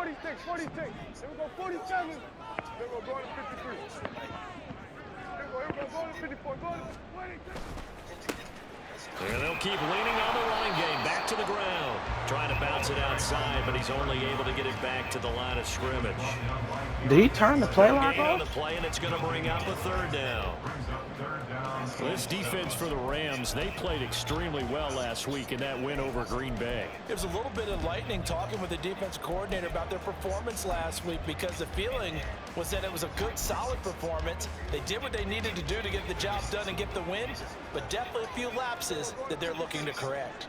46, 46. Here we go, 47. Here we go, going to 53. Here we go, going to 54. Going to 26. And they'll keep leaning on the running game. Back to the ground. Trying to bounce it outside, but he's only able to get it back to the line of scrimmage. Did he turn the play lock on off? the play, and it's going to bring up a third down. Well, this defense for the Rams, they played extremely well last week in that win over Green Bay. It was a little bit enlightening talking with the defense coordinator about their performance last week, because the feeling was that it was a good, solid performance. They did what they needed to do to get the job done and get the win, but definitely a few lapses that they're looking to correct.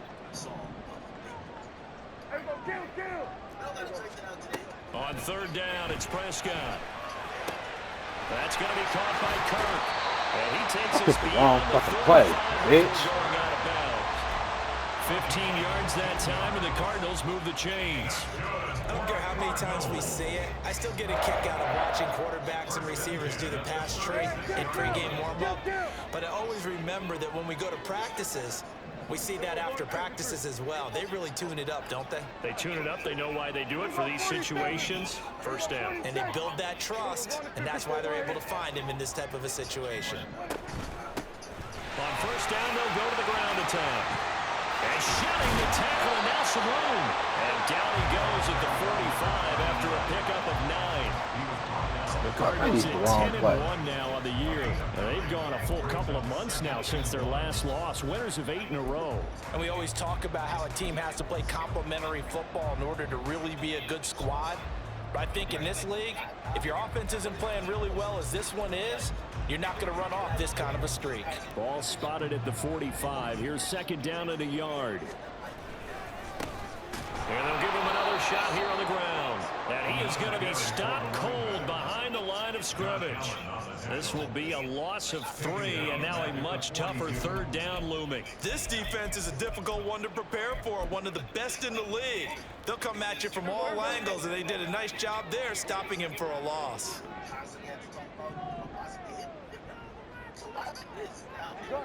On third down, it's Prescott. That's going to be caught by Kirk. And he takes his wrong fucking play, bitch. Going out of bounds. 15 yards that time, and the Cardinals move the chains. I don't care how many times we see it. I still get a kick out of watching quarterbacks and receivers do the pass tree in pregame warm-up. But I always remember that when we go to practices, we see that after practices as well. They really tune it up, don't they? They tune it up. They know why they do it for these situations. First down. And they build that trust, and that's why they're able to find him in this type of a situation. On first down, they'll go to the ground attack. And shedding the tackle, and now some room. And down he goes at the 45 after a pickup of 9. The Cardinals at 10-1 now on the year. They've gone a full couple of months now since their last loss. Winners of 8 in a row. And we always talk about how a team has to play complementary football in order to really be a good squad. But I think in this league, if your offense isn't playing really well as this one is, you're not going to run off this kind of a streak. Ball spotted at the 45. Here's second down at a yard. And they'll give him another shot here on the ground. And he is going to be stopped cold behind the line of scrimmage. This will be a loss of 3, and now a much tougher third down looming. This defense is a difficult one to prepare for, one of the best in the league. They'll come at you from all angles, and they did a nice job there stopping him for a loss. Go.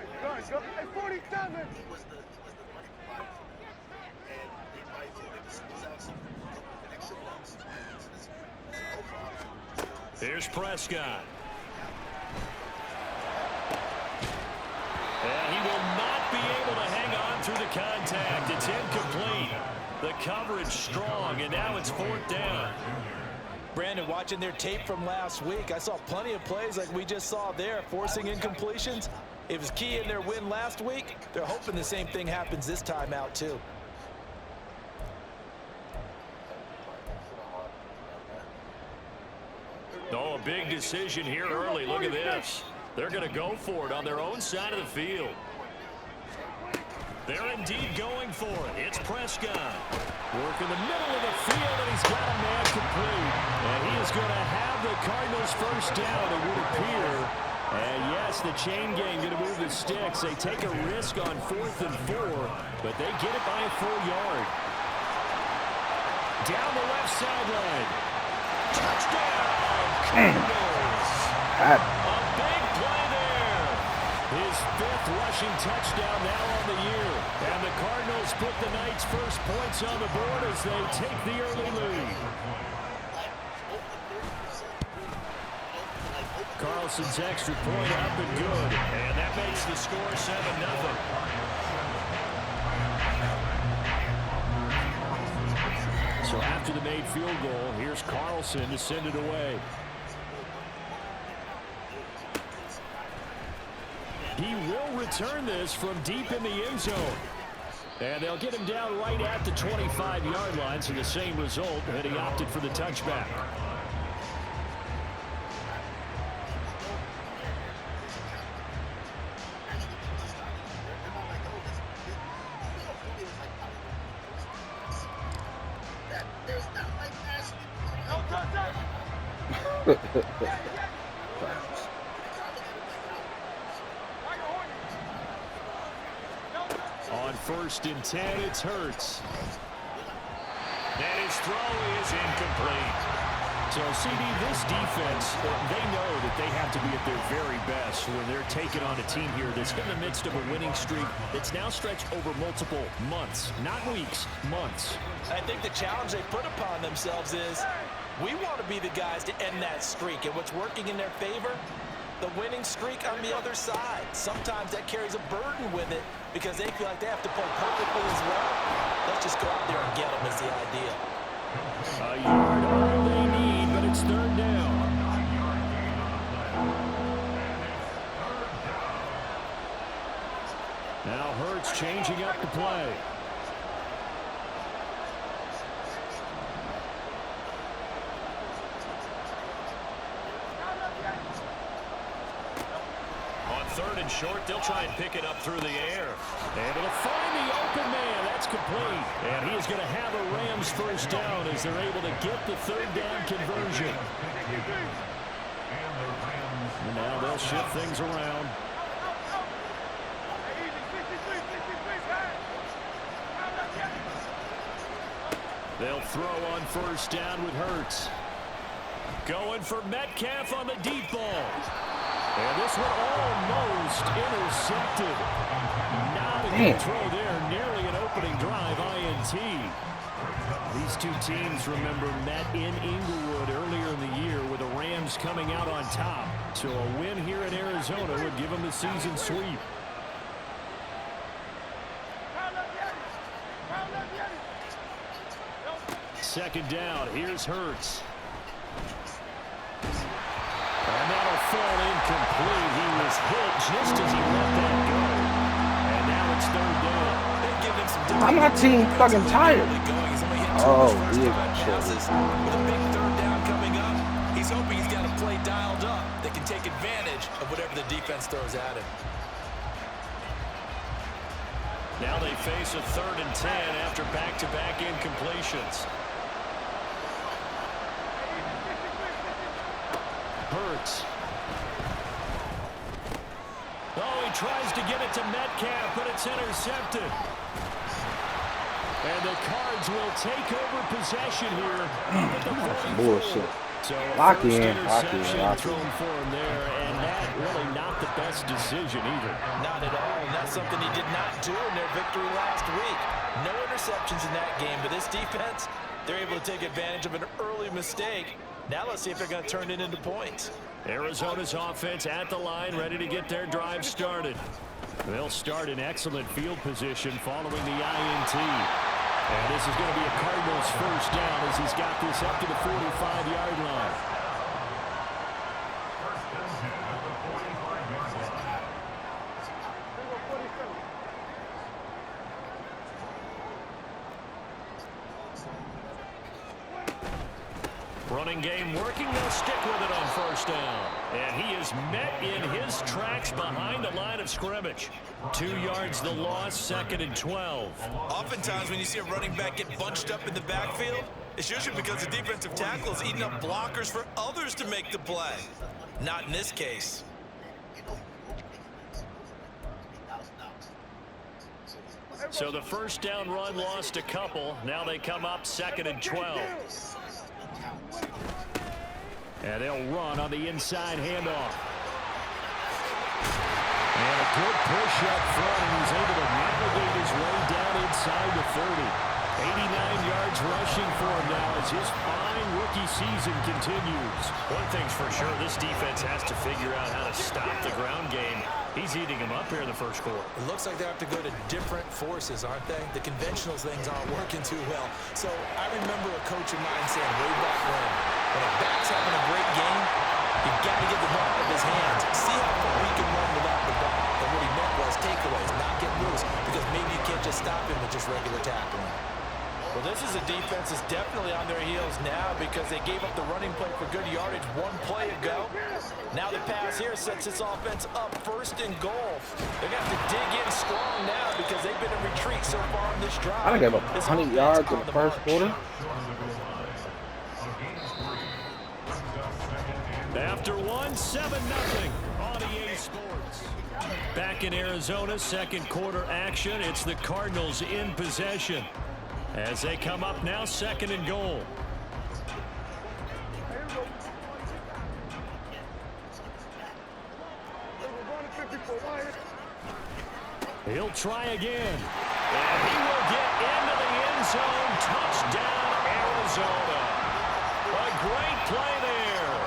Hey, 47. Here's Prescott. And he will not be able to hang on through the contact. It's incomplete. The coverage strong, and now it's fourth down. Brandon, watching their tape from last week, I saw plenty of plays like we just saw there, forcing incompletions. It was key in their win last week. They're hoping the same thing happens this time out, too. Oh, a big decision here early. Look at this. They're going to go for it on their own side of the field. They're indeed going for it. It's Prescott. Work in the middle of the field, and he's got a man complete. And he is going to have the Cardinals first down, it would appear. And yes, the chain gang going to move the sticks. They take a risk on 4th and 4, but they get it by a full yard. Down the left sideline. Touchdown, Cardinals. A big play there. His 5th rushing touchdown now on the year. And the Cardinals put the Knights' first points on the board as they take the early lead. Carlson's extra point up and good. And that makes the score 7-0. So after the made field goal, here's Carlson to send it away. He will return this from deep in the end zone. And they'll get him down right at the 25-yard line, so the same result, and he opted for the touchback. On 1st and 10, it's Hurts. And his throw is incomplete. So, CD, this defense, they know that they have to be at their very best when they're taking on a team here that's in the midst of a winning streak that's now stretched over multiple months, not weeks, months. I think the challenge they put upon themselves is we want to be the guys to end that streak. And what's working in their favor? The winning streak on the other side. Sometimes that carries a burden with it because they feel like they have to play perfectly as well. Let's just go out there and get them is the idea. A yard all they need, but it's third down. Now Hurts changing up the play. On third and short, they'll try and pick it up through the air. And it'll find the open man. That's complete. And he is going to have a Rams first down as they're able to get the third down conversion. And now they'll shift things around. They'll throw on first down with Hurts. Going for Metcalf on the deep ball. And this one almost intercepted. Not a good throw there. Nearly an opening drive INT. These two teams, remember, met in Inglewood earlier in the year with the Rams coming out on top. So a win here in Arizona would give them the season sweep. Second down. Here's Hurts. And that'll fall incomplete. He was hit just as he let that go. And now it's third down. I'm not team fucking tired. Oh, big passes. With a big third down coming up, he's hoping he's got a play dialed up that can take advantage of whatever the defense throws at him. Now they face a 3rd and 10 after back-to-back incompletions. Hurts. Oh, he tries to get it to Metcalf, but it's intercepted. And the Cards will take over possession here at the 44. Bullshit. So Lock first in. interception thrown for him there, and that really not the best decision either. Not at all, and that's something he did not do in their victory last week. No interceptions in that game, but this defense, they're able to take advantage of an early mistake. Now let's see if they're going to turn it into points. Arizona's offense at the line, ready to get their drive started. They'll start in excellent field position following the INT. And this is going to be a Cardinals first down as he's got this up to the 45-yard line. Running game working. They'll stick with it on first down. And he is met in his tracks behind the line of scrimmage. 2 yards the loss, 2nd and 12. Oftentimes when you see a running back get bunched up in the backfield, it's usually because the defensive tackle is eating up blockers for others to make the play. Not in this case. So the first down run lost a couple. Now they come up 2nd and 12. And they'll run on the inside handoff. And a good push up front, and he's able to navigate his way down inside the 30. 89 yards rushing for him now as his fine rookie season continues. One thing's for sure, this defense has to figure out how to stop the ground game. He's eating them up here in the first quarter. It looks like they have to go to different forces, aren't they? The conventional things aren't working too well. So I remember a coach of mine saying way back when a back's having a great game, you've got to get the ball out of his hands. See how far he can run without the ball. And what he meant was takeaways, not get loose, because maybe you can't just stop him with just regular tackling. Well, this is a defense that's definitely on their heels now because they gave up the running play for good yardage 1 play ago. Now the pass here sets this offense up 1st and goal. They're going to have to dig in strong now because they've been in retreat so far in this drive. I done gave up 100 yards in the first quarter. After 1, 7-0 on EA Sports. Back in Arizona, 2nd quarter action. It's the Cardinals in possession as they come up now 2nd and goal. He'll try again. And he will get into the end zone. Touchdown, Arizona. A great play there.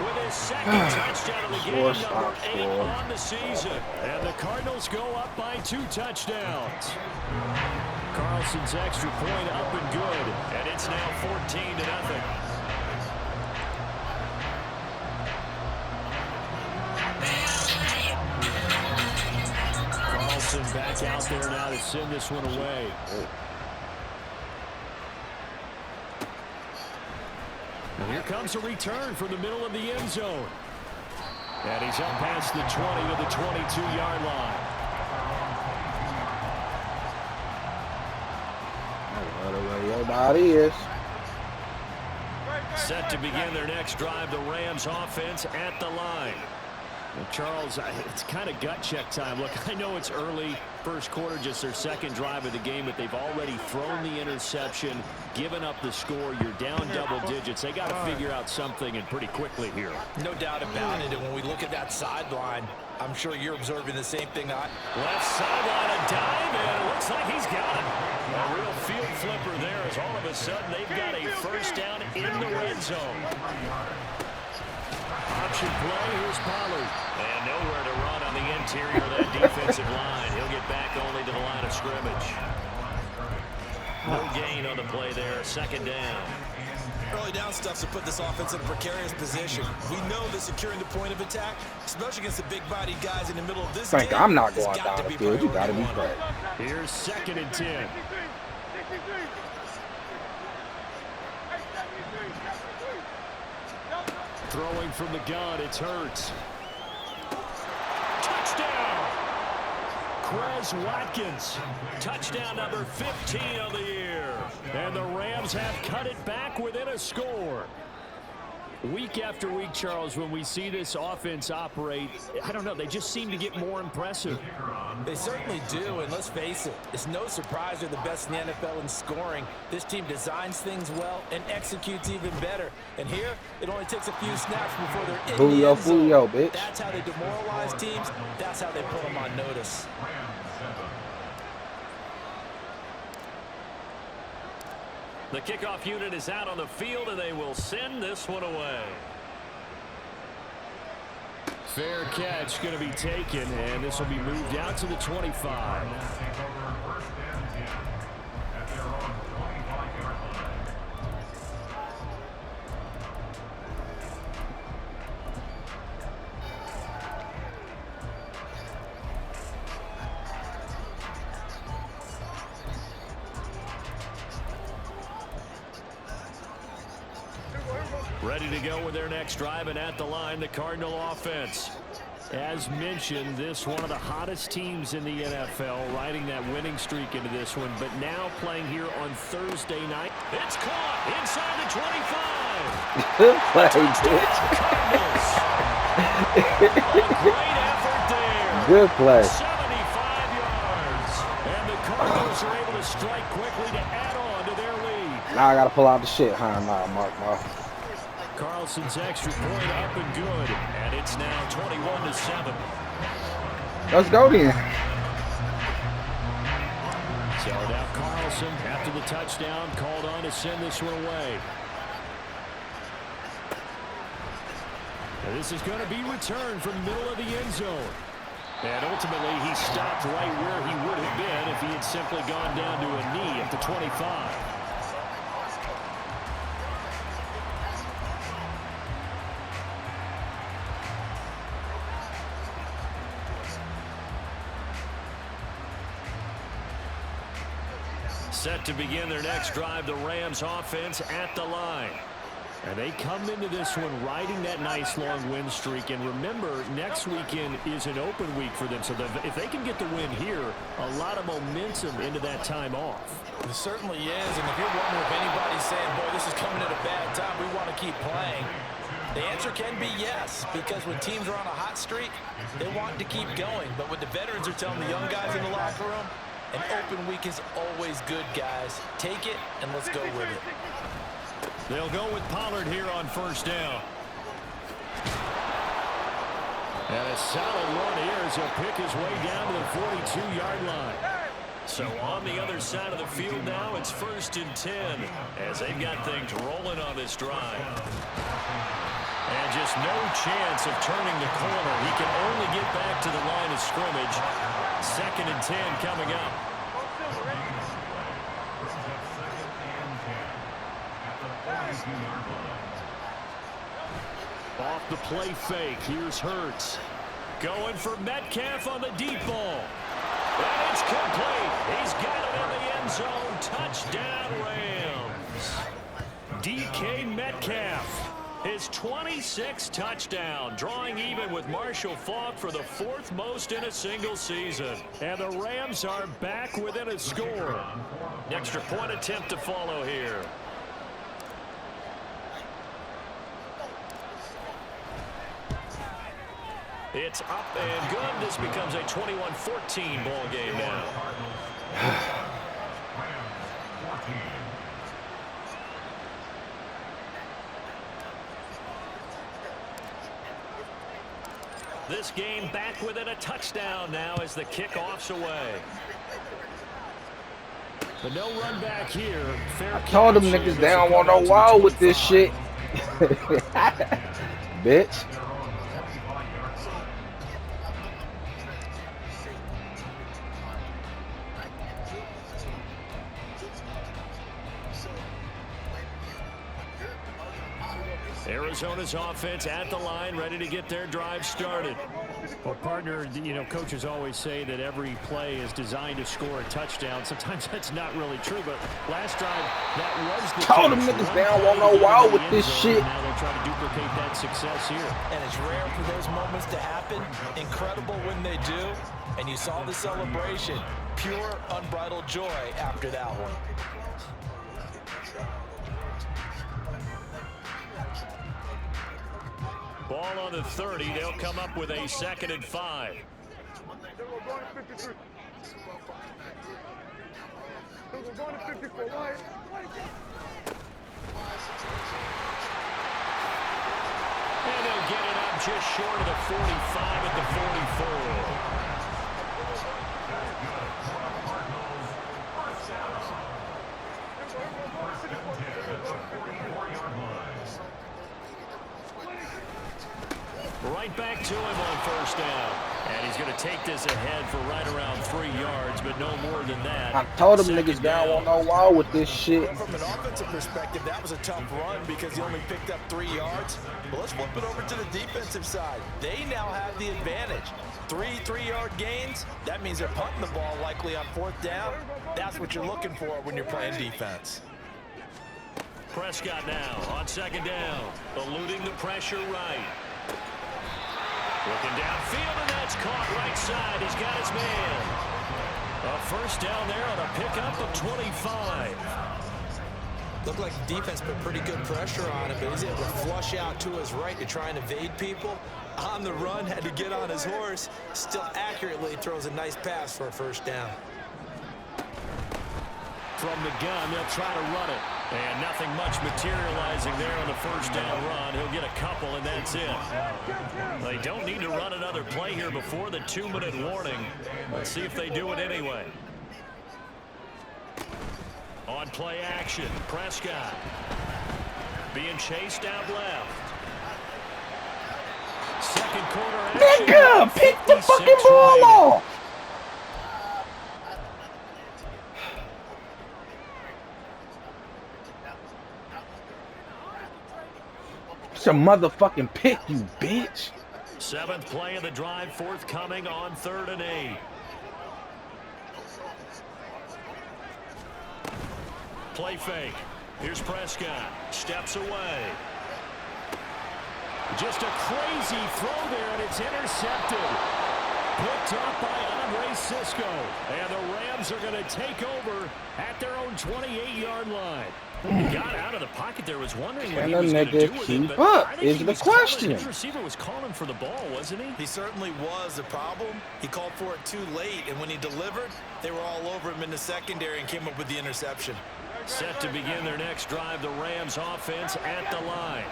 With his second touchdown of the game, number 8 on the season. And the Cardinals go up by 2 touchdowns. Carlson's extra point up and good. And it's now 14-0. Back out there now to send this one away. And here comes a return from the middle of the end zone. And he's up past the 20 to the 22-yard line. Everybody is. Set to begin their next drive, the Rams offense at the line. Well, Charles, it's kind of gut check time. Look, I know it's early, first quarter, just their second drive of the game, but they've already thrown the interception, given up the score. You're down double digits. They got to figure out something, and pretty quickly here. No doubt about it. And when we look at that sideline, I'm sure you're observing the same thing. Left sideline, a dive, and it looks like he's got it. A real field flipper there as all of a sudden they've got a first down in the red zone. Option play, here's Pollard. And nowhere to run on the interior of that defensive line. He'll get back only to the line of scrimmage. No gain on the play there, second down. Early down stuff to put this offense in a precarious position. We know that securing the point of attack, especially against the big-bodied guys in the middle of this game, I'm not going down the field. You got to be great. Here's 2nd and 10. Throwing from the gun, it's Hurts. Touchdown! Quez Watkins. Touchdown number 15 of the year. And the Rams have cut it back within a score. Week after week, Charles, when we see this offense operate, I don't know, they just seem to get more impressive. They certainly do, and let's face it, it's no surprise they're the best in the NFL in scoring. This team designs things well and executes even better. And here, it only takes a few snaps before they're in the end zone. Bitch. That's how they demoralize teams. That's how they put them on notice. The kickoff unit is out on the field, and they will send this one away. Fair catch going to be taken, and this will be moved out to the 25. Ready to go with their next drive, and at the line, the Cardinal offense. As mentioned, this one of the hottest teams in the NFL, riding that winning streak into this one, but now playing here on Thursday night. It's caught inside the 25. Good play, bitch. A great effort there. Good play. 75 yards. And the Cardinals are able to strike quickly to add on to their lead. Now I got to pull out the shit, huh? Mark. Carlson's extra point up and good, and it's now 21-7. Let's go then. So now Carlson, after the touchdown, called on to send this one away. And this is going to be returned from the middle of the end zone. And ultimately, he stopped right where he would have been if he had simply gone down to a knee at the 25. Set to begin their next drive, the Rams offense at the line. And they come into this one riding that nice long win streak. And remember, next weekend is an open week for them. So if they can get the win here, a lot of momentum into that time off. It certainly is. And if you're wondering if anybody's saying, boy, this is coming at a bad time, we want to keep playing, the answer can be yes, because when teams are on a hot streak, they want to keep going. But what the veterans are telling the young guys in the locker room, an open week is always good, guys. Take it, and let's go with it. They'll go with Pollard here on first down. And a solid run here as he'll pick his way down to the 42-yard line. So on the other side of the field now, it's 1st and 10 as they've got things rolling on this drive. And just no chance of turning the corner. He can only get back to the line of scrimmage. 2nd and 10 coming up. Off the play fake, here's Hurts. Going for Metcalf on the deep ball. And it's complete. He's got it in the end zone. Touchdown, Rams. DK Metcalf, his 26th touchdown, drawing even with Marshall Faulk for the 4th most in a single season. And the Rams are back within a score. Extra point attempt to follow here. It's up and good. This becomes a 21-14 ball game now. This game back within a touchdown now as the kickoff's away. But no run back here. Fair I told them niggas they don't want no wall with this shit. Bitch. Arizona's offense at the line, ready to get their drive started. Well, partner, you know, coaches always say that every play is designed to score a touchdown. Sometimes that's not really true, but last drive, that was the Told them niggas they don't want no wall with this shit. Now they'll try to duplicate that success here. And it's rare for those moments to happen. Incredible when they do. And you saw the celebration. Pure, unbridled joy after that one. Ball on the 30. They'll come up with a 2nd and 5. And they'll get it up just short of the 45 at the 44. Right back to him on 1st down. And he's going to take this ahead for right around 3 yards, but no more than that. I told them niggas they don't want no wall with this shit. Well, from an offensive perspective, that was a tough run because he only picked up 3 yards. But let's flip it over to the defensive side. They now have the advantage. 3 3-yard gains. That means they're punting the ball likely on 4th down. That's what you're looking for when you're playing defense. Prescott now on 2nd down, eluding the pressure right. Looking downfield, and that's caught right side. He's got his man. A 1st down there on a pickup of 25. Looked like the defense put pretty good pressure on him, but he's able to flush out to his right to try and evade people. On the run, had to get on his horse. Still accurately throws a nice pass for a 1st down. From the gun, they'll try to run it. And nothing much materializing there on the 1st down run. He'll get a couple, and that's it. They don't need to run another play here before the 2-minute warning. Let's see if they do it anyway. On play action, Prescott being chased out left. 2nd quarter action. Nigga, pick the fucking ball off. It's a motherfucking pick, you bitch. 7th play of the drive forthcoming on 3rd and 8. Play fake. Here's Prescott. Steps away. Just a crazy throw there, and it's intercepted. Picked up by Andre Cisco. And the Rams are going to take over at their own 28-yard line. Got out of the pocket there, was wondering what he was going to do with it, but I think is the question. The receiver was calling for the ball, wasn't he? He certainly was. The problem, he called for it too late, and when he delivered, they were all over him in the secondary and came up with the interception. Set to begin their next drive, the Rams offense at the line.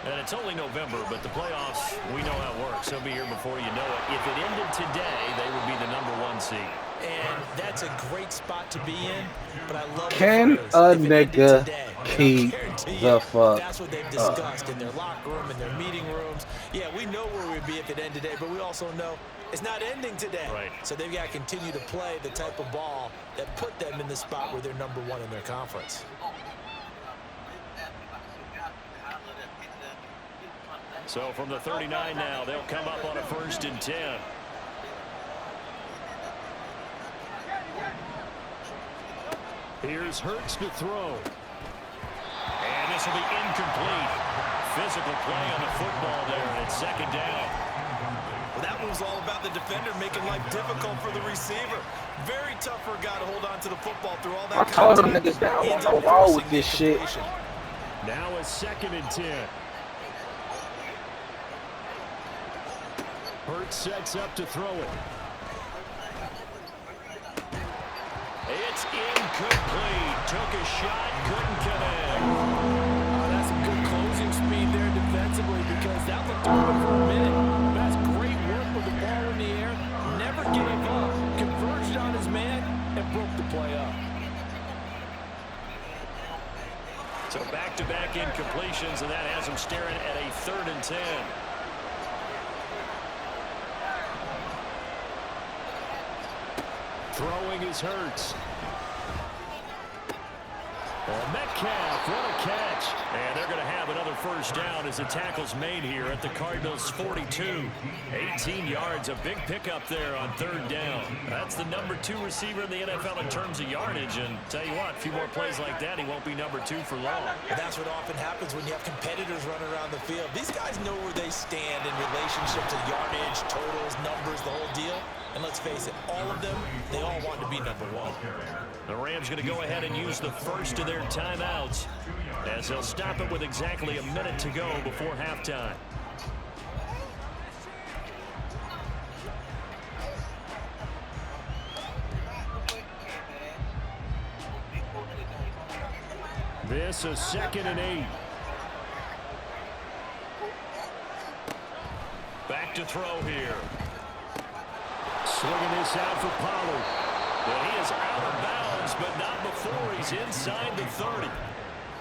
And it's only November, but the playoffs, we know how it works. They'll be here before you know it. If it ended today, they would be the #1 seed. And that's a great spot to be in, but I love Can a nigga keep the fuck that's what they've discussed in their locker room, in their meeting rooms. Yeah, we know where we'd be if it ended today, but we also know it's not ending today. Right. So they've got to continue to play the type of ball that put them in the spot where they're #1 in their conference. So from the 39 now, they'll come up on a 1st and 10. Here's Hurts to throw. And this will be incomplete. Physical play on the football there, and it's 2nd down. Well, that was all about the defender making life difficult for the receiver. Very tough for a guy to hold on to the football through all that. I told them niggas down on the wall with this shit. Now a 2nd and 10. Hurts sets up to throw it. It's incomplete. Took a shot, couldn't connect. That's some good closing speed there defensively because that looked open for a minute. That's great work with the ball in the air. Never gave up. Converged on his man and broke the play up. So back-to-back incompletions, and that has him staring at a 3rd and 10. Throwing his Hurts. And Metcalf, what a catch. And they're going to have another 1st down as the tackle's made here at the Cardinals' 42. 18 yards, a big pickup there on 3rd down. That's the #2 receiver in the NFL in terms of yardage. And tell you what, a few more plays like that, he won't be #2 for long. And that's what often happens when you have competitors running around the field. These guys know where they stand in relationship to yardage, totals, numbers, the whole deal. And let's face it, all of them, they all want to be #1. The Rams going to go ahead and use the first of their timeouts as they'll stop it with exactly a minute to go before halftime. This is 2nd and 8. Back to throw here. Swinging this out for Pollard. But he is out of bounds, but not before he's inside the 30.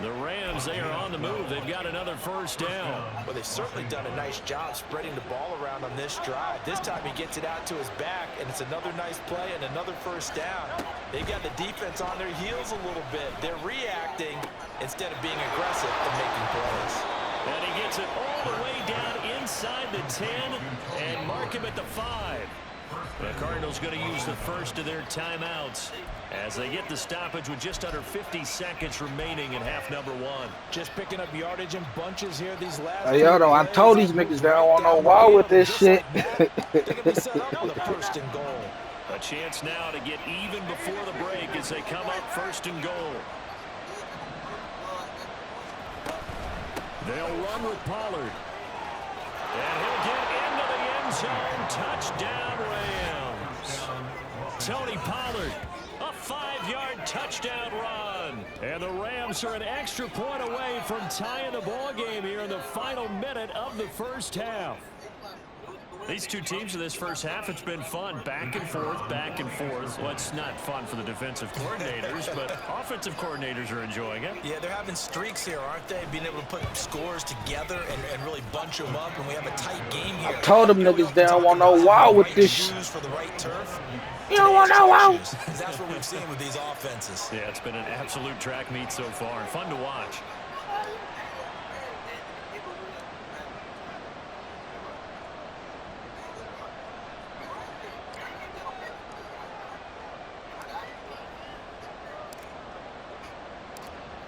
The Rams, they are on the move. They've got another 1st down. Well, they've certainly done a nice job spreading the ball around on this drive. This time he gets it out to his back, and it's another nice play and another 1st down. They've got the defense on their heels a little bit. They're reacting instead of being aggressive and making plays. And he gets it all the way down inside the 10 and mark him at the 5. The Cardinals going to use the first of their timeouts as they get the stoppage with just under 50 seconds remaining in half #1. Just picking up yardage in bunches here these last. Hey, yo, I told these niggas they don't want no wall with this shit. They're going to be set up on the 1st and goal. A chance now to get even before the break as they come up 1st and goal. They'll run with Pollard. And he'll get into the end zone. Touchdown, Rams. Tony Pollard, a 5-yard touchdown run. And the Rams are an extra point away from tying the ball game here in the final minute of the 1st half. These two teams in this 1st half, it's been fun. Back and forth, back and forth. Well, it's not fun for the defensive coordinators, but offensive coordinators are enjoying it. Yeah, they're having streaks here, aren't they? Being able to put scores together and really bunch them up, and we have a tight game here. I told them niggas they don't want no wall with this shit. For the right turf. You don't want no wall. That's what we've seen with these offenses. Yeah, it's been an absolute track meet so far, and fun to watch.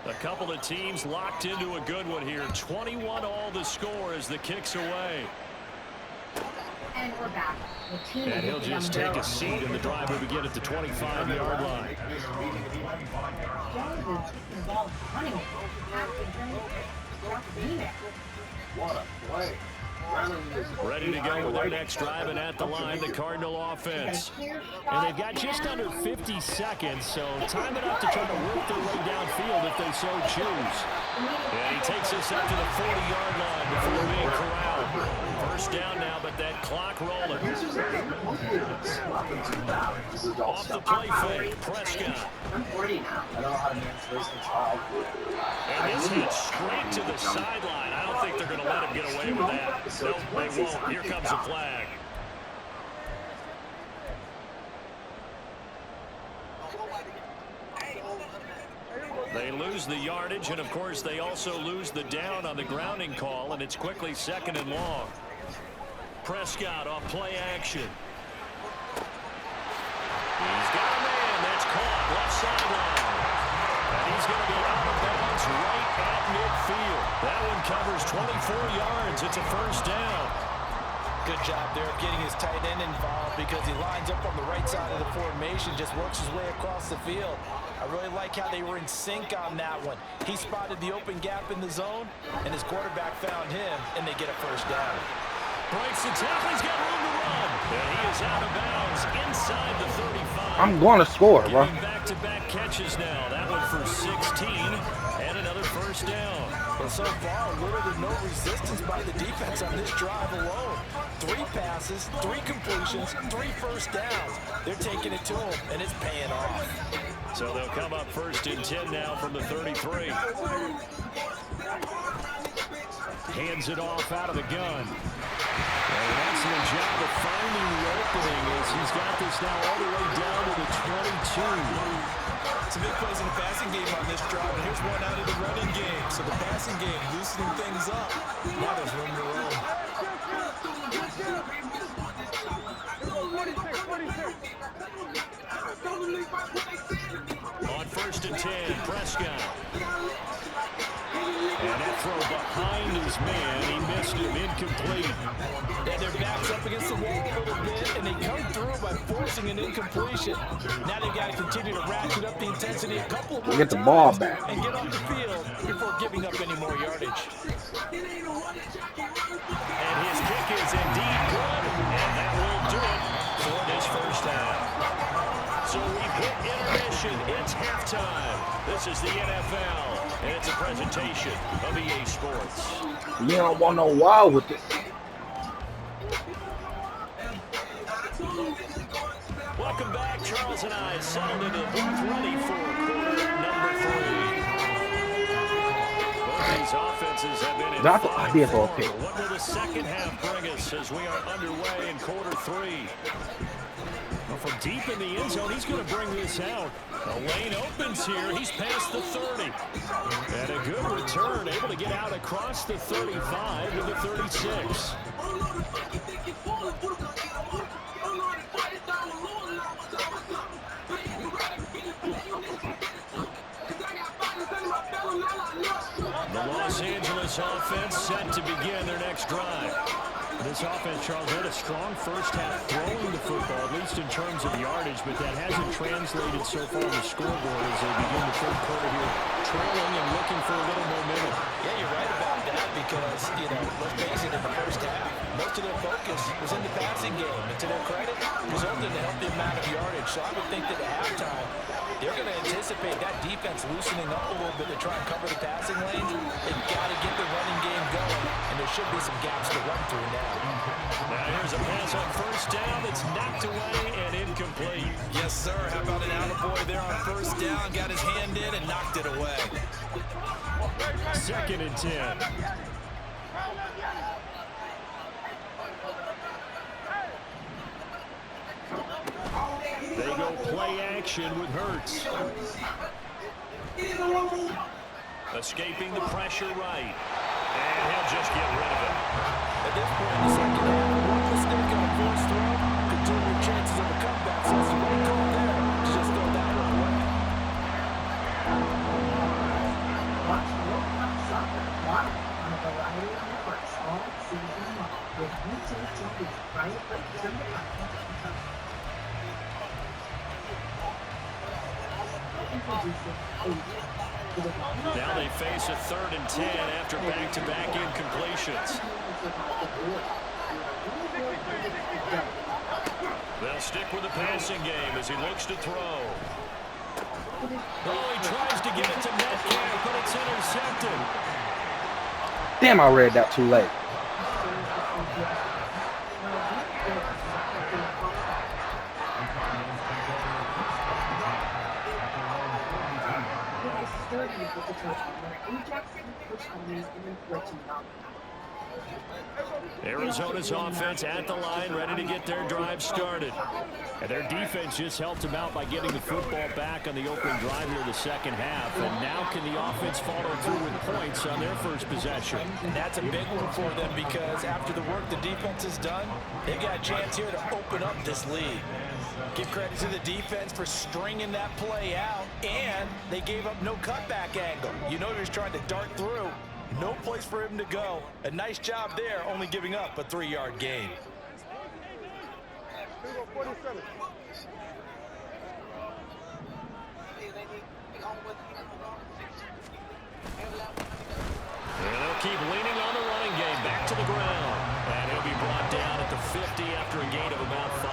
A couple of teams locked into a good one here. 21 all the score as the kick's away. And we're back. And he'll just take a seat in the drive we begin at the 25-yard line. What a play. Ready to go with their next drive, and at the line, the Cardinal offense. And they've got just under 50 seconds, so time enough to try to work their way downfield if they so choose. And he takes us up to the 40-yard line before being corralled. First down now, but that clock rolling. Off the play fake, Prescott. I'm 40 now. I don't know how to manage this child. And this hit straight to the sideline. I don't think they're going to let him get away with that. No, they won't. Here comes the flag. They lose the yardage, and of course they also lose the down on the grounding call, and it's quickly 2nd and long. Prescott off play action. He's got a man. That's caught left sideline. And he's going to be out of bounds right at midfield. That one covers 24 yards. It's a first down. Good job there of getting his tight end involved because he lines up on the right side of the formation, just works his way across the field. I really like how they were in sync on that one. He spotted the open gap in the zone, and his quarterback found him, and they get a first down. Breaks the tackle. He's got room to run. And he is out of bounds inside the 35. I'm going to score, bro. Getting back-to-back catches now. That one for 16 and another first down. Well, so far, little to no resistance by the defense on this drive alone. 3 passes, 3 completions, 3 first downs. They're taking it to him, and it's paying off. So they'll come up 1st and 10 now from the 33. Hands it off out of the gun. And an excellent job of finding the opening as he's got this now all the way down to the 22. Some big plays in the passing game on this drive, and here's one out of the running game. So the passing game loosening things up. Now there's room to roam. On 1st and 10, Prescott. And that throw behind his man. He missed him, incomplete. And their backs up against the wall a little bit, and they come through by forcing an incompletion. Now they've got to continue to ratchet up the intensity a couple of more Get the ball times back. and get off the field before giving up any more yardage. And his kick is indeed good, and that will do it for this first half. So we've hit intermission. It's halftime. This is the NFL, and it's a presentation of EA Sports. You don't want no wild with it. Welcome back. Charles and I settled into the booth ready for quarter number 3. Both these offenses have been in That's the idea for a pick. What will the second half bring us as we are underway in quarter 3? Well, from deep in the end zone, he's going to bring this out. The lane opens here. He's past the 30. And a good return, able to get out across the 35 to the 36. The Los Angeles offense set to begin their next drive. This offense, Charles, had a strong first half throwing the football, at least in terms of yardage, but that hasn't translated so far on the scoreboard as they begin the third quarter here, trailing and looking for a little momentum. Yeah, you're right about that because, let's face it, in the first half, most of their focus was in the passing game. And to their credit, resulted in a healthy amount of yardage. So I would think that at halftime, they're going to anticipate that defense loosening up a little bit to try and cover the passing lanes. They've got to get the running game going, and there should be some gaps to run through now. Now here's a pass on first down. It's knocked away and incomplete. Yes, sir. How about an attaboy there on first down? Got his hand in and knocked it away. 2nd and 10. They go play action with Hurts. Escaping the pressure right. And he'll just get rid of it. At this point in the second half, one mistake on a first throw could turn your chances of a comeback. So it's the right call there to just throw that one away. Watch World Cup Soccer live on a variety of networks all season long with YouTube TV right at December 2020. Now they face a 3rd and 10 after back-to-back incompletions. They'll stick with the passing game as he looks to throw. Oh, he tries to get it to Metcalf, but it's intercepted. Damn, I read that too late. Arizona's offense at the line, ready to get their drive started. And their defense just helped them out by getting the football back on the opening drive here in the second half. And now can the offense follow through with points on their first possession? And that's a big one for them because after the work the defense has done, they've got a chance here to open up this lead. Give credit to the defense for stringing that play out, and they gave up no cutback angle. You know they're just trying to dart through. No place for him to go. A nice job there, only giving up a 3-yard gain. Here we go, 47. And they'll keep leaning on the running game. Back to the ground. And he'll be brought down at the 50 after a gain of about 5.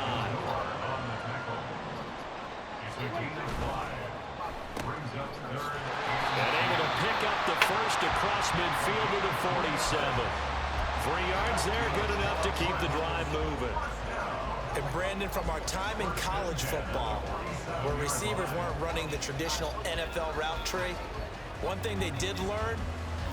And able to pick up the first across midfield to the 47. 3 yards there, good enough to keep the drive moving. And Brandon, from our time in college football, where receivers weren't running the traditional NFL route tree, one thing they did learn,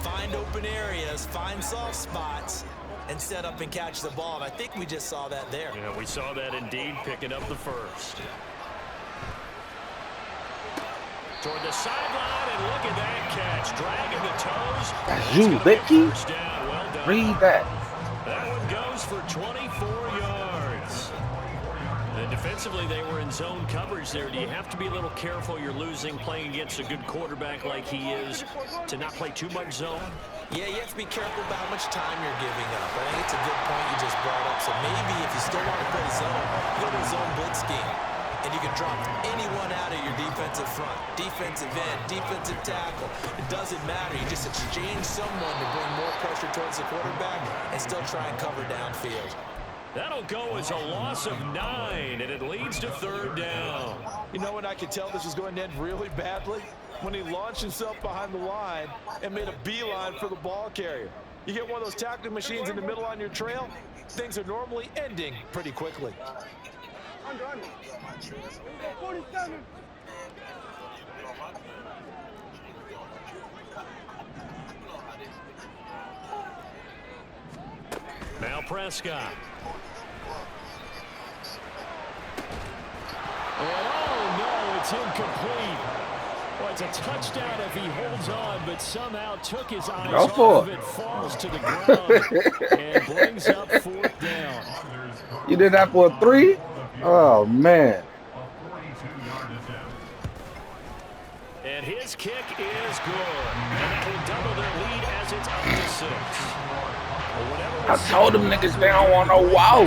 find open areas, find soft spots, and set up and catch the ball. And I think we just saw that there. Yeah, we saw that indeed, picking up the first. Toward the sideline, and look at that catch. Dragging the toes. That's you, Vicky. Well done. Read that. That one goes for 24 yards. And defensively, they were in zone coverage there. Do you have to be a little careful? You're losing playing against a good quarterback like he is to not play too much zone? Yeah, you have to be careful about how much time you're giving up. I think it's a good point you just brought up. So maybe if you still want to play zone, go to a zone blitz scheme. And you can drop anyone out of your defensive front, defensive end, defensive tackle. It doesn't matter. You just exchange someone to bring more pressure towards the quarterback and still try and cover downfield. That'll go as a loss of 9, and it leads to 3rd down. You know when I could tell this was going to end really badly? When he launched himself behind the line and made a beeline for the ball carrier. You get one of those tackling machines in the middle on your trail, things are normally ending pretty quickly. Under. Here we go, 47. Now Prescott. And oh no, it's incomplete. Well, it's a touchdown if he holds on, but somehow took his eyes off of it, falls to the ground, and brings up 4th down. You did that for a 3? Oh, man. And his kick is good. And that will double their lead as it's up to 6. I told them niggas they don't want no wow.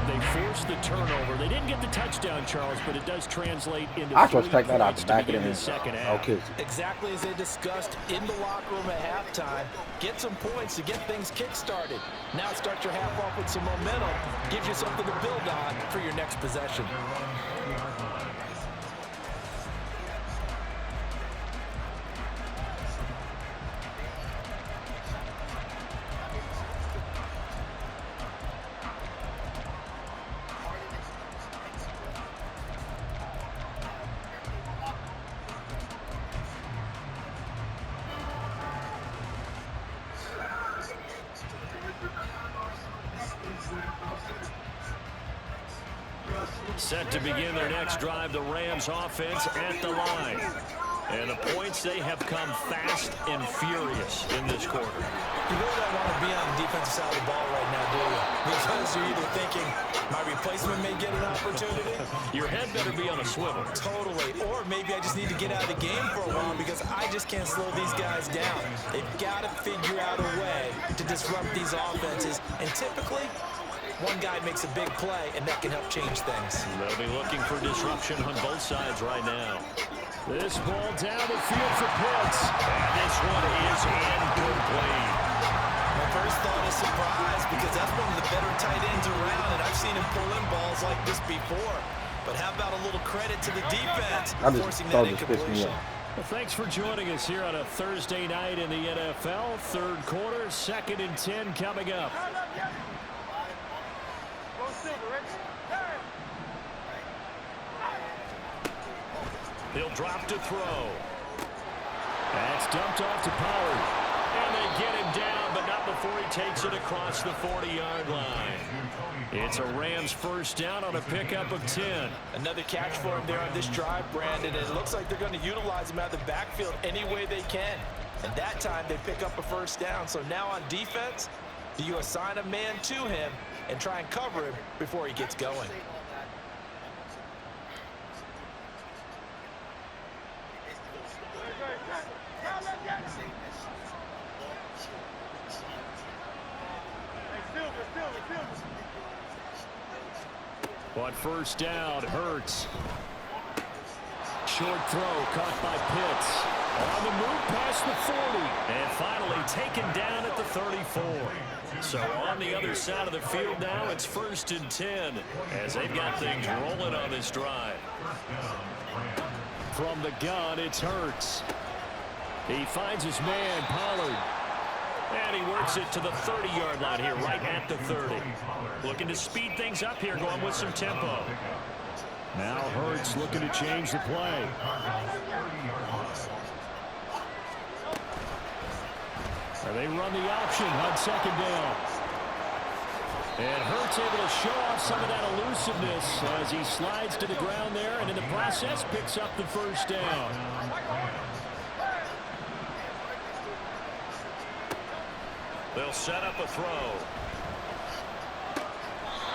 They forced the turnover. They didn't get the touchdown, Charles, but it does translate into I just take that out the back of the the second half. Okay. Exactly as they discussed in the locker room at halftime. Get some points to get things kick-started. Now start your half off with some momentum. Gives you something to build on for your next possession. Set to begin their next drive, the Rams offense at the line. And the points, they have come fast and furious in this quarter. You really don't want to be on the defensive side of the ball right now, do you? Because you're either thinking, my replacement may get an opportunity. Your head better be on a swivel. Totally. Or maybe I just need to get out of the game for a while because I just can't slow these guys down. They've got to figure out a way to disrupt these offenses. And typically, one guy makes a big play, and that can help change things. They'll be looking for disruption on both sides right now. This ball down the field for Pitts. And this one is incomplete. My first thought is surprise because that's one of the better tight ends around, and I've seen him pull in balls like this before. But how about a little credit to the defense I just forcing saw that this piss me incompletion? off. Well, thanks for joining us here on a Thursday night in the NFL. Third quarter, 2nd and 10 coming up. Go Silver, Rich. Hey! He'll drop to throw. That's dumped off to Pollard. And they get him down, but not before he takes it across the 40-yard line. It's a Rams first down on a pickup of 10. Another catch for him there on this drive, Brandon. And it looks like they're going to utilize him out of the backfield any way they can. And that time they pick up a first down. So now on defense, do you assign a man to him and try and cover him before he gets going? On first down, Hurts. Short throw caught by Pitts. On the move past the 40. And finally taken down at the 34. So on the other side of the field now, it's 1st and 10 as they've got things rolling on this drive. From the gun, it's Hurts. He finds his man, Pollard. And he works it to the 30-yard line here, right at the 30. Looking to speed things up here, going with some tempo. Now Hurts looking to change the play. And they run the option on 2nd down. And Hurts able to show off some of that elusiveness as he slides to the ground there, and in the process picks up the first down. They'll set up a throw.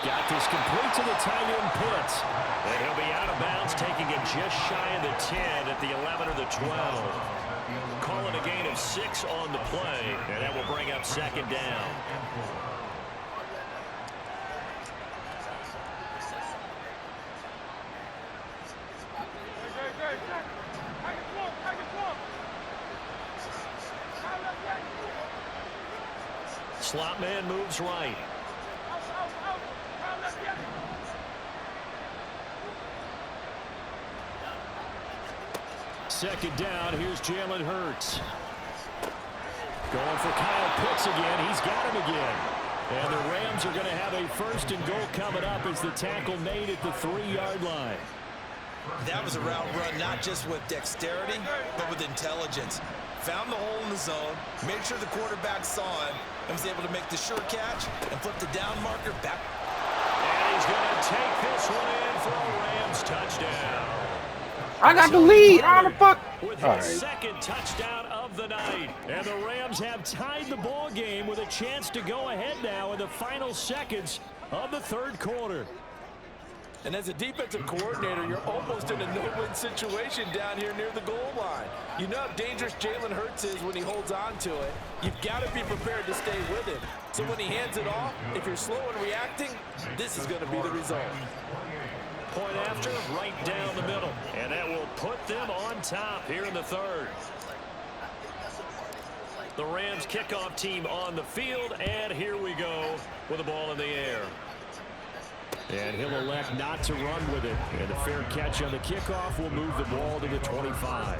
Got this complete to the tight end Pitts. And he'll be out of bounds, taking it just shy of the 10 at the 11 or the 12. Calling a gain of 6 on the play, and that will bring up 2nd down. Slot man moves right. Second down, here's Jalen Hurts. Going for Kyle Pitts again. He's got him again. And the Rams are going to have a 1st and goal coming up as the tackle made at the 3-yard line. That was a route run not just with dexterity, but with intelligence. Found the hole in the zone, made sure the quarterback saw him, and was able to make the sure catch and flip the down marker back. And he's going to take this one in for a Rams touchdown. I got the lead. How the fuck? With All his right. 2nd touchdown of the night. And the Rams have tied the ball game with a chance to go ahead now in the final seconds of the 3rd quarter. And as a defensive coordinator, you're almost in a no-win situation down here near the goal line. You know how dangerous Jalen Hurts is when he holds on to it. You've got to be prepared to stay with him. So when he hands it off, if you're slow in reacting, this is going to be the result. Point after, right down the middle. And that will put them on top here in the 3rd. The Rams kickoff team on the field, and here we go with the ball in the air. And he'll elect not to run with it. And a fair catch on the kickoff will move the ball to the 25.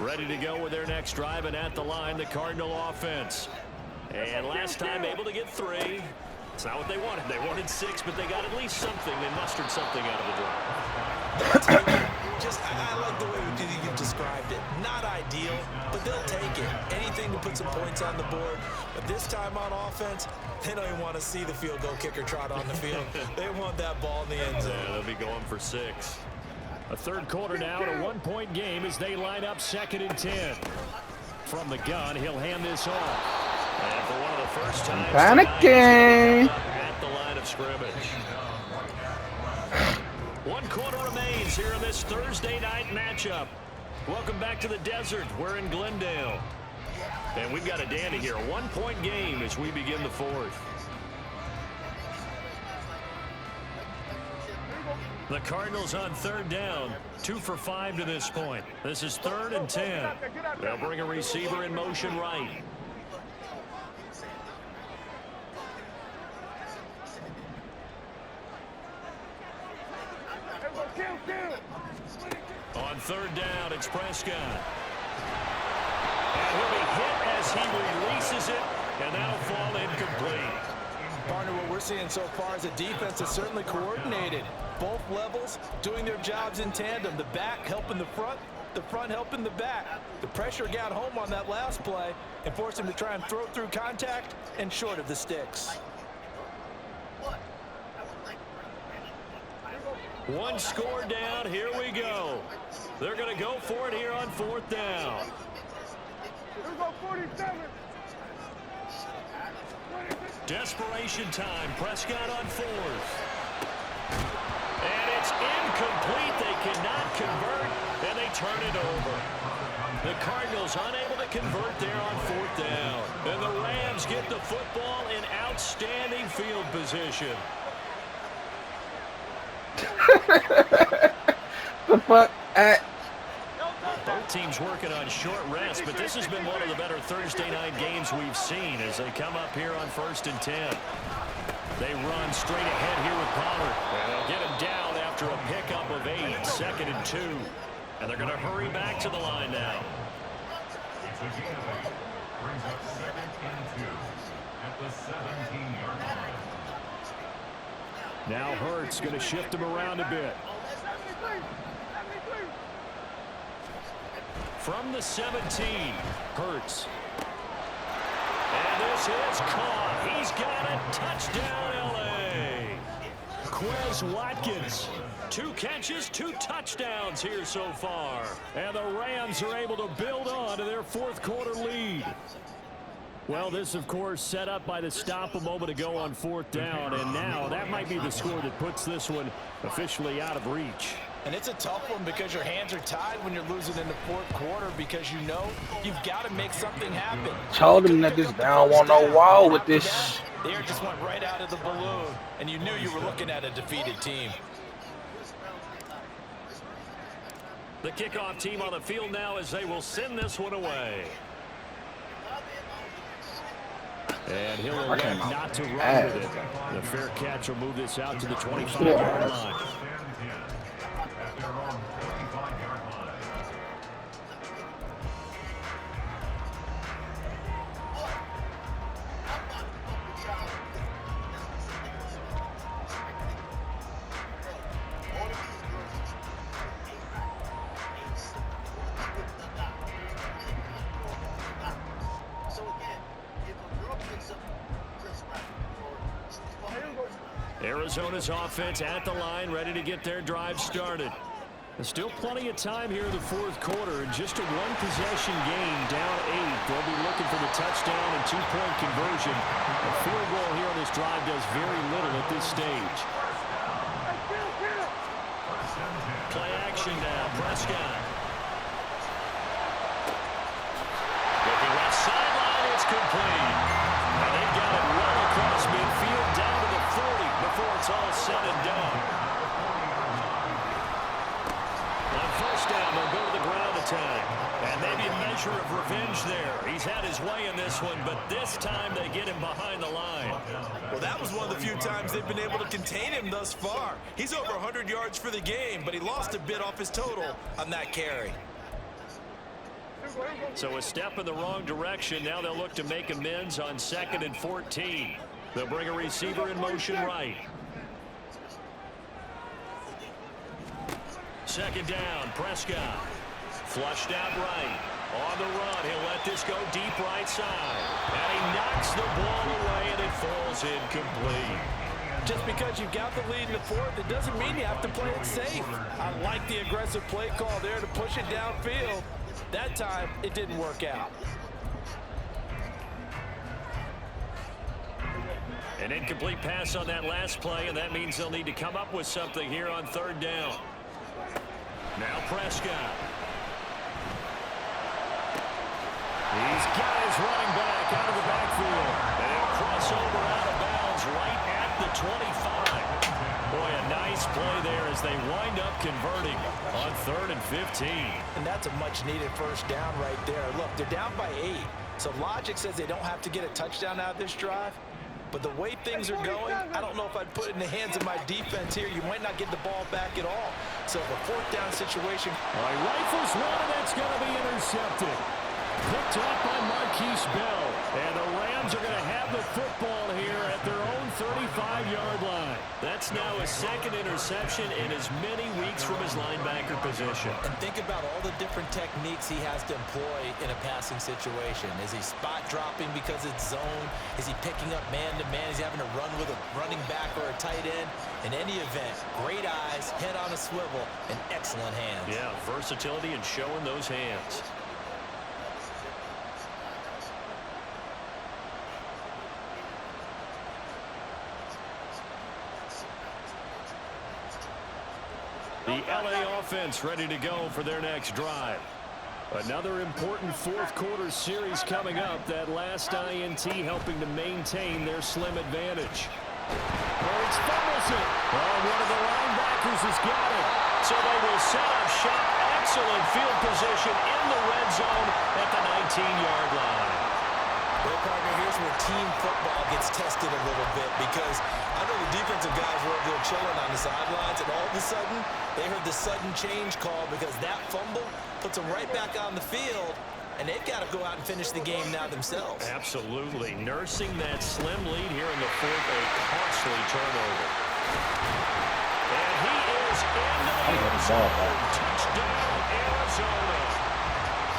Ready to go with their next drive, and at the line, the Cardinal offense. And last time able to get 3. It's not what they wanted. They wanted 6, but they got at least something. They mustered something out of the drive. I like the way you've described it. Not ideal, but they'll take it. Anything to put some points on the board. But this time on offense, they don't even want to see the field goal kicker trot on the field. They want that ball in the end zone. Yeah, they'll be going for 6. A 3rd quarter now, and a 1-point game as they line up 2nd and 10. From the gun, he'll hand this off. And for one of the first times Panicking. at the line of scrimmage. 1 quarter remains here in this Thursday night matchup. Welcome back to the desert. We're in Glendale. And we've got a dandy here. A 1-point game as we begin the 4th. The Cardinals on third down, 2 for 5 to this point. This is 3rd and 10. They'll bring a receiver in motion right. On third down, it's Prescott. And he'll be hit as he releases it, and that'll fall incomplete. Partner, what we're seeing so far is a defense that's certainly coordinated. Both levels doing their jobs in tandem. The back helping the front helping the back. The pressure got home on that last play and forced him to try and throw through contact and short of the sticks. One score down, here we go. They're going to go for it here on 4th down. Here we go, 47. Desperation time, Prescott on 4th. And it's incomplete, they cannot convert, and they turn it over. The Cardinals unable to convert there on 4th down. And the Rams get the football in outstanding field position. The fuck? Both teams working on short rest, but this has been one of the better Thursday night games we've seen as they come up here on 1st and 10. They run straight ahead here with Pollard. And they'll get him down after a pickup of 8, 2nd and 2. And they're going to hurry back to the line now. Brings up 2nd and 2 at the 17-yard line. Now Hurts going to shift him around a bit. From the 17, Hurts. And this is caught. He's got it. Touchdown, L.A. Quez Watkins. 2 catches, 2 touchdowns here so far. And the Rams are able to build on to their 4th quarter lead. Well, this, of course, set up by the stop a moment ago on 4th down. And now that might be the score that puts this one officially out of reach. And it's a tough one because your hands are tied when you're losing in the 4th quarter because you know you've got to make something happen. Told him that this down won't no wall with this. The air just went right out of the balloon, and you knew you were looking at a defeated team. The kickoff team on the field now as they will send this one away. And he'll elect not to run with it. The fair catch will move this out to the 25-yard line. At their own 25-yard line. Arizona's offense at the line, ready to get their drive started. There's still plenty of time here in the 4th quarter, and just a 1-possession game, down 8. They'll be looking for the touchdown and 2-point conversion. A field goal here on this drive does very little at this stage. Play action now, Prescott. Looking left sideline, it's complete. And they've got it well across midfield, down to the 40 before it's all said and done. Down, they'll go to the ground attack. And maybe a measure of revenge there. He's had his way in this one, but this time they get him behind the line. Well, that was one of the few times they've been able to contain him thus far. He's over 100 yards for the game, but he lost a bit off his total on that carry. So a step in the wrong direction. Now they'll look to make amends on 2nd and 14. They'll bring a receiver in motion right. 2nd down, Prescott. Flushed out right. On the run, he'll let this go deep right side. And he knocks the ball away, and it falls incomplete. Just because you've got the lead in the 4th, it doesn't mean you have to play it safe. I like the aggressive play call there to push it downfield. That time, it didn't work out. An incomplete pass on that last play, and that means they'll need to come up with something here on 3rd down. Now Prescott. He's got his running back out of the backfield. And crossover out of bounds right at the 25. Boy, a nice play there as they wind up converting on 3rd and 15. And that's a much-needed first down right there. Look, they're down by 8. So logic says they don't have to get a touchdown out of this drive. But the way things are going, I don't know if I'd put it in the hands of my defense here. You might not get the ball back at all. So a 4th down situation. All right, rifles one, and that's going to be intercepted. Picked up by Marquise Bell. And the Rams are going to have the football here at their own 35-yard line. That's now a 2nd interception in as many weeks from his linebacker position. And think about all the different techniques he has to employ in a passing situation. Is he spot dropping because it's zone? Is he picking up man-to-man? Is he having to run with a running back or a tight end? In any event, great eyes, head on a swivel, and excellent hands. Yeah, versatility and showing those hands. The LA offense ready to go for their next drive. Another important 4th quarter series coming up. That last INT helping to maintain their slim advantage. Birds fumbles it. Oh, one of the linebackers has got it. So they will set up shop. Excellent field position in the red zone at the 19-yard line. Well, partner, here's where team football gets tested a little bit because I know the defensive guys were over there chilling on the sidelines, and all of a sudden, they heard the sudden change call because that fumble puts them right back on the field, and they've got to go out and finish the game now themselves. Absolutely. Nursing that slim lead here in the 4th, a costly turnover. And he is into the end zone. Touchdown, Arizona.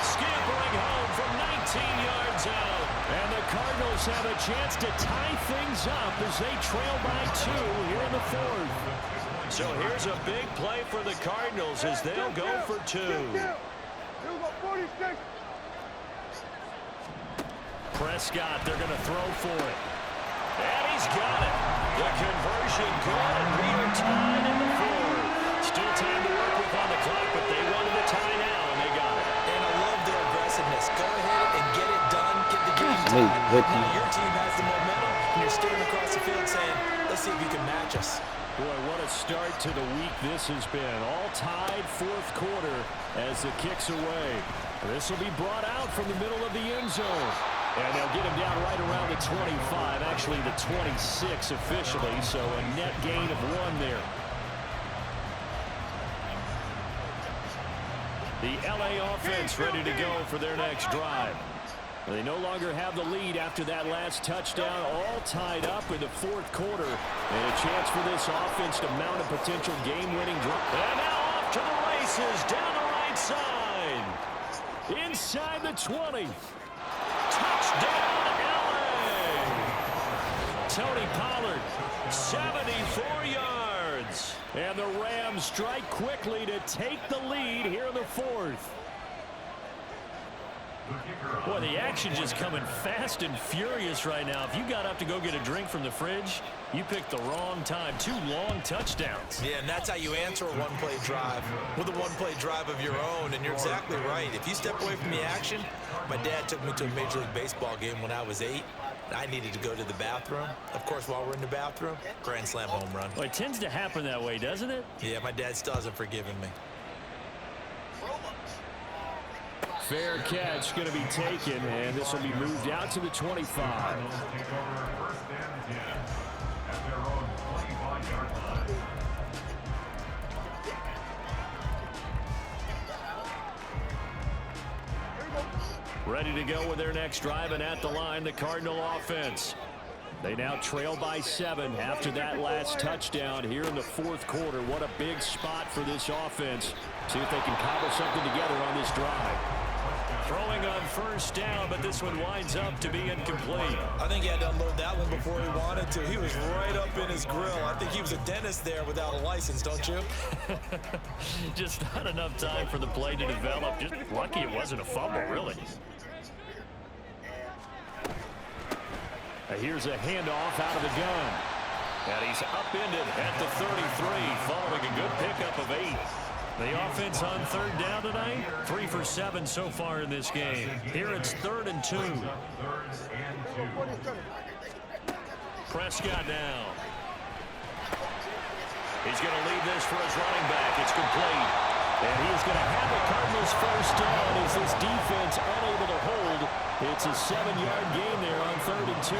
Scampering home from 19 yards out. And the Cardinals have a chance to tie things up as they trail by 2 here in the 4th. So here's a big play for the Cardinals as they'll go for 2. Prescott, they're going to throw for it. And he's got it. The conversion good, and we are tied in the 4th. Still time to work with on the clock, but they wanted to tie now, and they got it. And I love their aggressiveness. Go ahead and get it done. Get the game tied. Now your team has the momentum, and you're staring across the field saying, let's see if you can match us. Boy, what a start to the week this has been. All tied 4th quarter as the kick's away. This will be brought out from the middle of the end zone. And they'll get him down right around the 25, actually the 26 officially, so a net gain of 1 there. The LA offense ready to go for their next drive. They no longer have the lead after that last touchdown, all tied up in the 4th quarter. And a chance for this offense to mount a potential game-winning drive. And now off to the races, down the right side. Inside the 20. Touchdown, LA! Tony Pollard, 74 yards. And the Rams strike quickly to take the lead here in the 4th. Boy, the action just coming fast and furious right now. If you got up to go get a drink from the fridge, you picked the wrong time. 2 long touchdowns. Yeah, and that's how you answer a one-play drive with a one-play drive of your own. And you're exactly right. If you step away from the action, my dad took me to a Major League Baseball game when I was 8. I needed to go to the bathroom. Of course, while we're in the bathroom, grand slam home run. Well, it tends to happen that way, doesn't it? Yeah, my dad still hasn't forgiven me. Fair catch going to be taken, and this will be moved out to the 25. Ready to go with their next drive, and at the line, the Cardinal offense. They now trail by 7 after that last touchdown here in the 4th quarter. What a big spot for this offense. See if they can cobble something together on this drive. Throwing on first down, but this one winds up to be incomplete. I think he had to unload that one before he wanted to. He was right up in his grill. I think he was a dentist there without a license, don't you? Just not enough time for the play to develop. Just lucky it wasn't a fumble, really. Here's a handoff out of the gun. And he's upended at the 33 following a good pickup of 8. The offense on 3rd down tonight, 3 for 7 so far in this game. Here it's 3rd and 2. Prescott now. He's going to leave this for his running back. It's complete. And he's going to have the Cardinals first down as this defense unable to hold. It's a 7-yard gain there on 3rd and 2.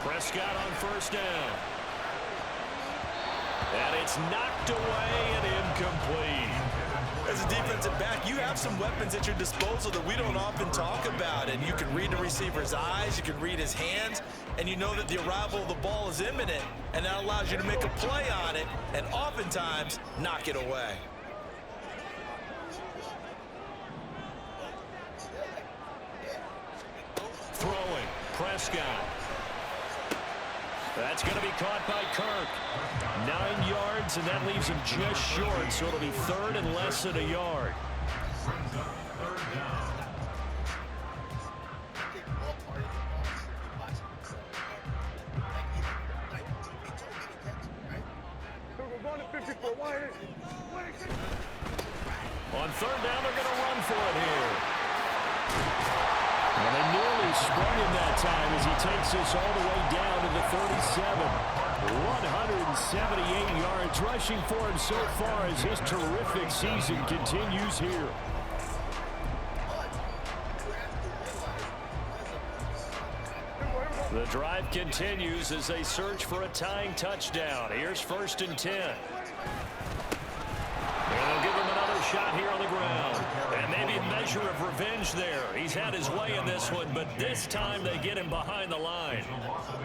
Prescott on first down. And it's knocked away and incomplete. As a defensive back, you have some weapons at your disposal that we don't often talk about. And you can read the receiver's eyes, you can read his hands, and you know that the arrival of the ball is imminent. And that allows you to make a play on it and oftentimes knock it away. Throwing, Prescott. That's going to be caught by Kirk. 9 yards, and that leaves him just short, so it'll be 3rd and less than a yard. On 3rd down, they're going to run for it here. And they nearly sprung him that time as he takes this all the way down to the 37. 178 yards rushing for him so far as his terrific season continues here. The drive continues as they search for a tying touchdown. Here's 1st and 10. And they'll give him another shot here on the ground. And maybe a measure of revenge there. He's had his way in this one, but this time they get him behind the line.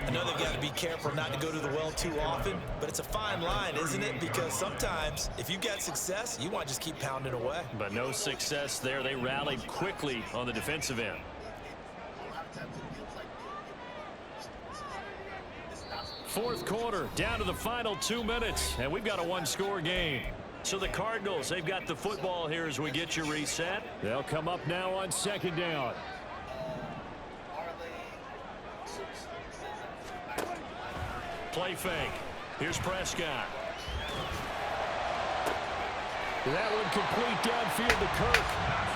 I know they've got to be careful not to go to the well too often, but it's a fine line, isn't it? Because sometimes, if you got success, you want to just keep pounding away. But no success there. They rallied quickly on the defensive end. Fourth quarter, down to the final 2 minutes, and we've got a one-score game. So the Cardinals, they've got the football here as we get you reset. They'll come up now on 2nd down. Play fake. Here's Prescott. That one complete downfield to Kirk.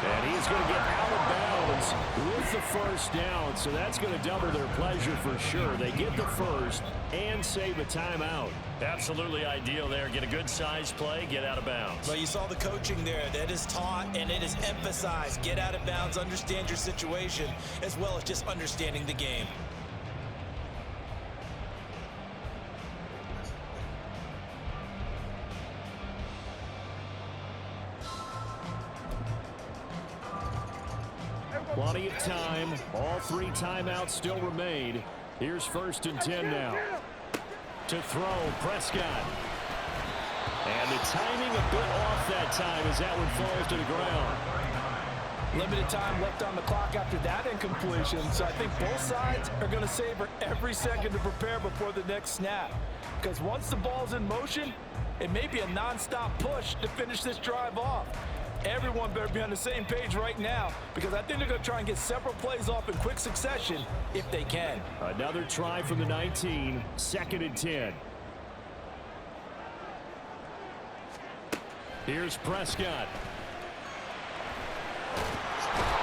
And he's going to get out of bounds with the first down. So that's going to double their pleasure for sure. They get the first and save a timeout. Absolutely ideal there. Get a good size play, get out of bounds. But you saw the coaching there. That is taught and it is emphasized. Get out of bounds, understand your situation, as well as just understanding the game. Plenty of time. All 3 timeouts still remain. Here's 1st and 10 now. To throw, Prescott. And the timing a bit off that time as that one falls to the ground. Limited time left on the clock after that incompletion, so I think both sides are going to savor every second to prepare before the next snap. Because once the ball's in motion, it may be a non-stop push to finish this drive off. Everyone better be on the same page right now because I think they're going to try and get several plays off in quick succession if they can. Another try from the 19, 2nd and 10. Here's Prescott.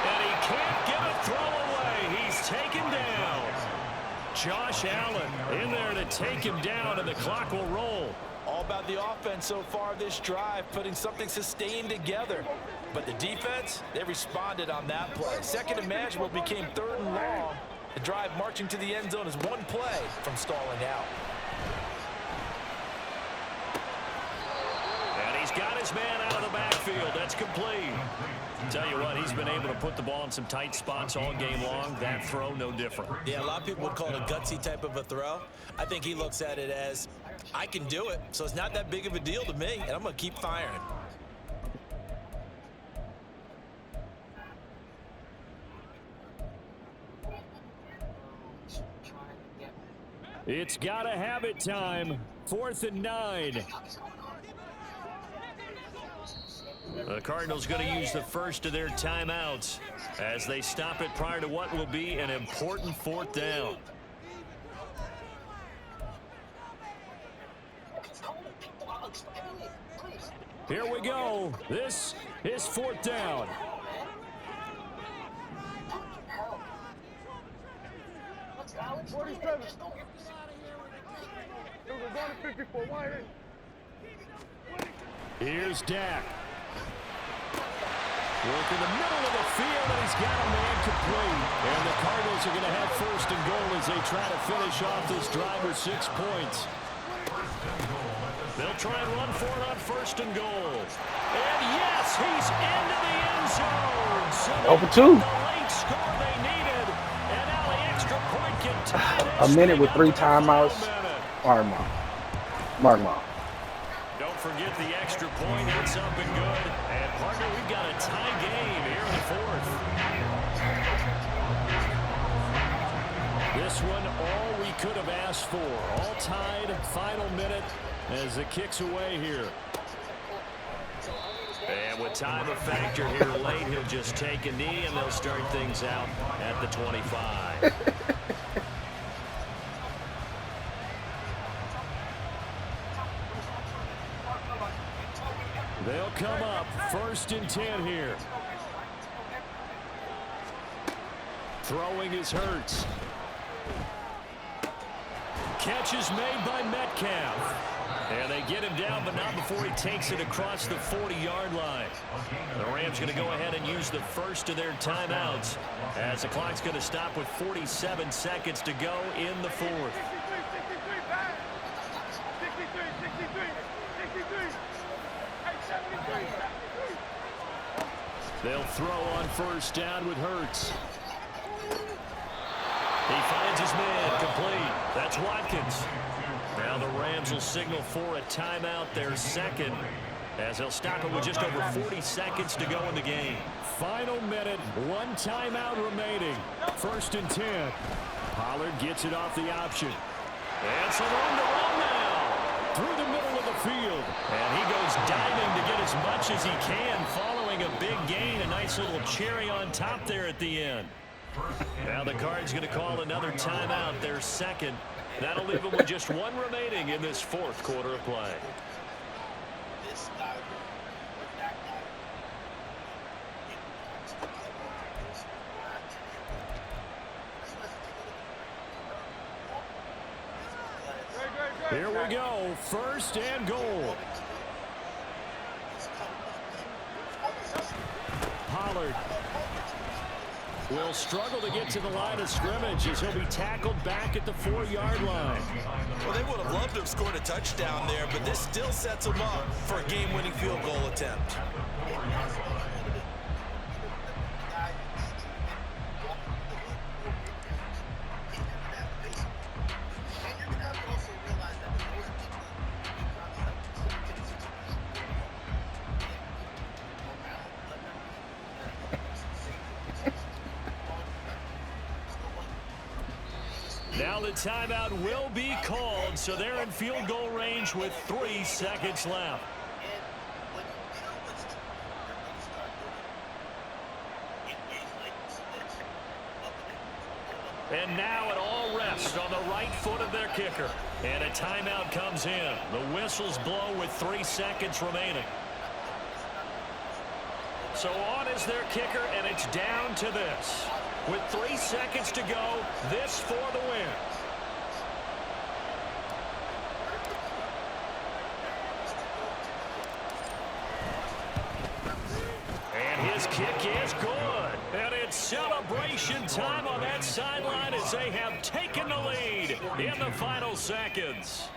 And he can't get a throw away. He's taken down. Josh Allen in there to take him down, and the clock will roll. All about the offense so far this drive, putting something sustained together. But the defense, they responded on that play. 2nd and manageable became 3rd and long. The drive marching to the end zone is one play from stalling out. And he's got his man out of the backfield. That's complete. Tell you what, he's been able to put the ball in some tight spots all game long. That throw, no different. Yeah, a lot of people would call it a gutsy type of a throw. I think he looks at it as, I can do it, so it's not that big of a deal to me, and I'm going to keep firing. It's got to have it time. 4th and 9. The Cardinals going to use the first of their timeouts as they stop it prior to what will be an important 4th down. Here we go. This His 4th down. 47. Here we go, going to 54. Wide in. Here's Dak. Work in the middle of the field, and he's got a man complete. And the Cardinals are going to have 1st and goal as they try to finish off this drive with 6 points. They'll try and run for it on 1st and goal. And yes, he's into the end zone. So Over 2. the late score they needed. And now the extra point can tie A this minute thing with up 3 the final timeouts. minute. Mark Mom. Don't forget the extra point. It's up and good. And, partner, we've got a tie game here in the 4th. This one, all we could have asked for. All tied, final minute as it kicks away here. And with time a factor here late, he'll just take a knee, and they'll start things out at the 25. They'll come up 1st and 10 here. Throwing is Hurts. Catch is made by Metcalf. And they get him down, but not before he takes it across the 40-yard line. The Rams going to go ahead and use the first of their timeouts as the clock's going to stop with 47 seconds to go in the 4th. 63. They'll throw on 1st down with Hurts. He finds his man complete. That's Watkins. Now the Rams will signal for a timeout, their 2nd, as they'll stop it with just over 40 seconds to go in the game. Final minute, 1 timeout remaining. 1st and 10. Pollard gets it off the option. And some room to run now. Through the middle of the field. And he goes diving to get as much as he can, following a big gain. A nice little cherry on top there at the end. Now the Cards going to call another timeout, their 2nd. That'll leave them with just 1 remaining in this 4th quarter of play. Here we go, 1st and goal. Pollard will struggle to get to the line of scrimmage as he'll be tackled back at the 4-yard line. Well, they would have loved to have scored a touchdown there, but this still sets them up for a game-winning field goal attempt. Now the timeout will be called, so they're in field goal range with 3 seconds left. And now it all rests on the right foot of their kicker. And a timeout comes in. The whistles blow with 3 seconds remaining. So on is their kicker, and it's down to this. With 3 seconds to go, this for the win. And his kick is good. And it's celebration time on that sideline as they have taken the lead in the final seconds.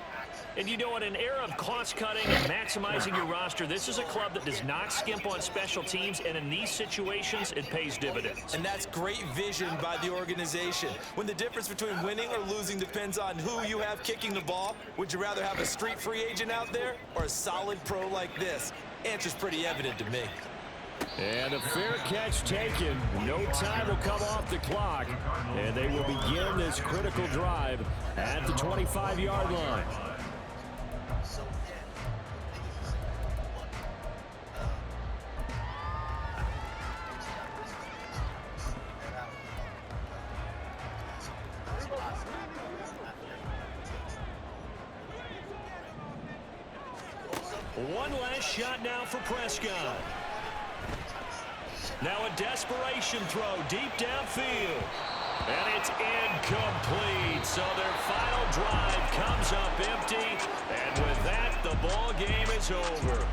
And you know, in an era of cost-cutting and maximizing your roster, this is a club that does not skimp on special teams, and in these situations, it pays dividends. And that's great vision by the organization. When the difference between winning or losing depends on who you have kicking the ball, would you rather have a street free agent out there or a solid pro like this? Answer's pretty evident to me. And a fair catch taken. No time will come off the clock. And they will begin this critical drive at the 25-yard line. One last shot now for Prescott. Now a desperation throw deep downfield. And it's incomplete. So their final drive comes up empty. And with that, the ball game is over.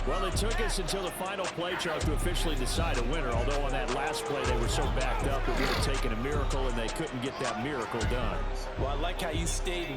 Well, it took us until the final play chart to officially decide a winner, although on that last play they were so backed up it would have taken a miracle, and they couldn't get that miracle done. Well, I like how you stayed with